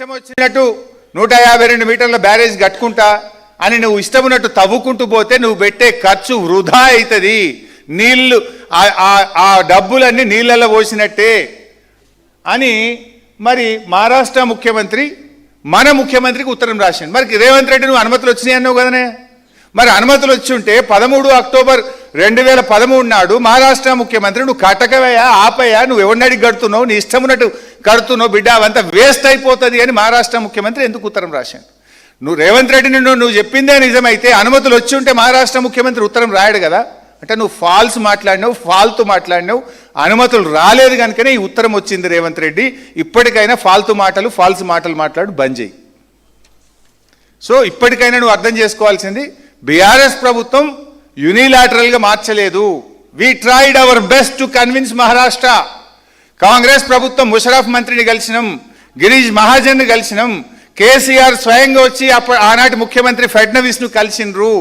ఇష్టం వచ్చినట్టు 152 మీటర్ల బ్యారేజ్ కట్టుకుంటా అని నువ్వు ఇష్టం ఉన్నట్టు తవ్వుకుంటూ పోతే నువ్వు పెట్టే ఖర్చు వృధా అవుతుంది. నీళ్లు ఆ డబ్బులన్నీ నీళ్ళల్లో పోసినట్టే అని మరి మహారాష్ట్ర ముఖ్యమంత్రి మన ముఖ్యమంత్రికి ఉత్తరం రాసిండు. మరి రేవంత్ రెడ్డి నువ్వు అనుమతులు వచ్చినాయి అన్నావు కదనే, మరి అనుమతులు వచ్చి ఉంటే 13 అక్టోబర్ 2013 నాడు మహారాష్ట్ర ముఖ్యమంత్రి నువ్వు కట్టకవయ్యా ఆపయ్యా, నువ్వు ఎవరిని అడిగి కడుతున్నావు, నీ ఇష్టం ఉన్నట్టు కడుతున్నావు బిడ్డ, అవంతా వేస్ట్ అయిపోతుంది అని మహారాష్ట్ర ముఖ్యమంత్రి ఎందుకు ఉత్తరం రాశాడు? నువ్వు రేవంత్ రెడ్డిని నువ్వు చెప్పిందే నిజమైతే అనుమతులు వచ్చి ఉంటే మహారాష్ట్ర ముఖ్యమంత్రి ఉత్తరం రాయడు కదా. అంటే నువ్వు ఫాల్స్ మాట్లాడినావు, ఫాల్తూ మాట్లాడినావు, అనుమతులు రాలేదు కనుకనే ఈ ఉత్తరం వచ్చింది. రేవంత్ రెడ్డి ఇప్పటికైనా ఫాల్తూ మాటలు ఫాల్స్ మాటలు మాట్లాడు బంద్ చేయి. సో ఇప్పటికైనా నువ్వు అర్థం చేసుకోవాల్సింది, బీఆర్ఎస్ ప్రభుత్వం యూనిలాటరల్గా మార్చలేదు. We tried our best to convince Maharashtra. Congress ప్రభుత్వం ముషరఫ్ మంత్రిని కలిసినాం, గిరీష్ మహాజన్ కలిసినాం, కేసీఆర్ స్వయంగా వచ్చి ఆనాటి ముఖ్యమంత్రి ఫడ్నవీస్ను కలిసినరు,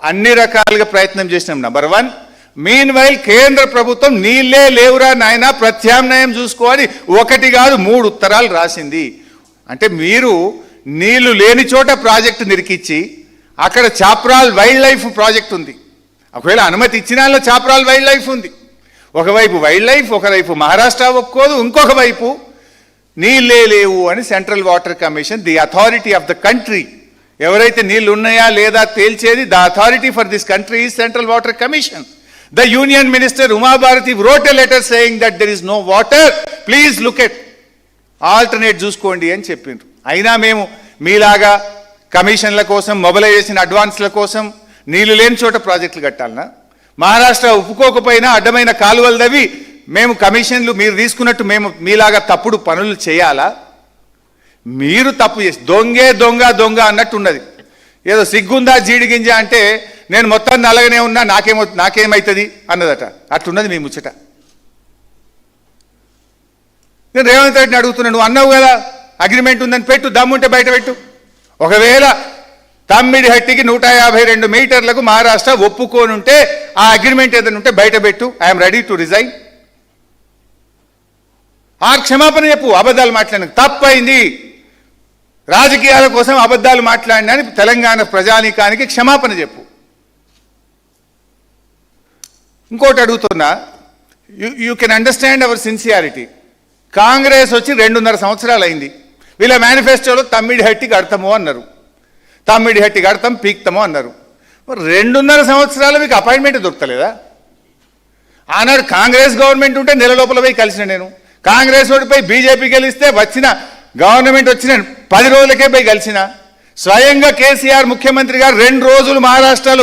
అన్ని రకాలుగా ప్రయత్నం చేసినాం. నంబర్ 1. మీన్ వైల్ కేంద్ర ప్రభుత్వం నీళ్ళే లేవురా నాయన ప్రత్యామ్నాయం చూసుకోవాలి 1 కాదు 3 ఉత్తరాలు రాసింది. అంటే మీరు నీళ్లు లేని చోట ప్రాజెక్టు నిరికిచ్చి అక్కడ చాప్రాల్ వైల్డ్ లైఫ్ ప్రాజెక్ట్ ఉంది, ఒకవేళ అనుమతి ఇచ్చిన చాప్రాల్ వైల్డ్ లైఫ్ ఉంది. ఒకవైపు వైల్డ్ లైఫ్, ఒకవైపు మహారాష్ట్ర ఒప్పుకోదు, ఇంకొక వైపు నీళ్ళే లేవు అని central water commission, the authority of the country, ఎవరైతే నీళ్లు ఉన్నాయా లేదా తేల్చేది, the authority for this country is central water commission. The union minister Uma Bharati wrote a letter saying that there is no water, please look at alternate చూసుకోండి అని చెప్పిండ్రు. అయినా మేము మీలాగా కమిషన్ల కోసం, మొబిలైజేషన్ అడ్వాన్స్ల కోసం నీళ్లు లేని చోట ప్రాజెక్టులు కట్టాలనా? మహారాష్ట్ర ఒప్పుకోకపోయినా అడ్డమైన కాలువలు దవి మేము కమిషన్లు మీరు తీసుకున్నట్టు మేము మీలాగా తప్పుడు పనులు చేయాలా? మీరు తప్పు చేసి దొంగే దొంగ దొంగ అన్నట్టు ఉన్నది. ఏదో సిగ్గుందా జీడిగింజ అంటే నేను మొత్తం అలాగనే ఉన్నా నాకేమవుతుంది అన్నదట, అట్టున్నది మీ ముచ్చట. నేను రేవంత్ రెడ్డిని అడుగుతున్నా, నువ్వు అన్నావు కదా అగ్రిమెంట్ ఉందని, పెట్టు, దమ్ముంటే బయట పెట్టు. ఒకవేళ తమ్మిడిహట్టికి 152 మీటర్లకు మహారాష్ట్ర ఒప్పుకోనుంటే ఆ అగ్రిమెంట్ ఏదైనా ఉంటే బయట పెట్టు, ఐఎమ్ రెడీ టు రిజైన్. ఆ క్షమాపణ చెప్పు. అబద్ధాలు మాట్లాడిన తప్పైంది, రాజకీయాల కోసం అబద్ధాలు మాట్లాడినా అని తెలంగాణ ప్రజానీకానికి క్షమాపణ చెప్పు. ఇంకోటి అడుగుతున్నా, you can understand our sincerity. Congress వచ్చి 2.5 సంవత్సరాలు అయింది. వీళ్ళ మేనిఫెస్టోలో తమ్మిడిహట్టి కడతాము అన్నారు, తమ్మిడిహట్టి కడతాం పీక్తాము అన్నారు. మరి 2.5 సంవత్సరాలు మీకు అపాయింట్మెంట్ దొరకలేదా? ఆనాడు కాంగ్రెస్ గవర్నమెంట్ ఉంటే నెల లోపల పోయి కలిసిన నేను, కాంగ్రెస్ ఓడిపోయి బీజేపీ గెలిస్తే వచ్చిన గవర్నమెంట్ వచ్చిన 10 రోజులకే పోయి కలిసిన. స్వయంగా కేసీఆర్ ముఖ్యమంత్రి గారు 2 రోజులు మహారాష్ట్రలో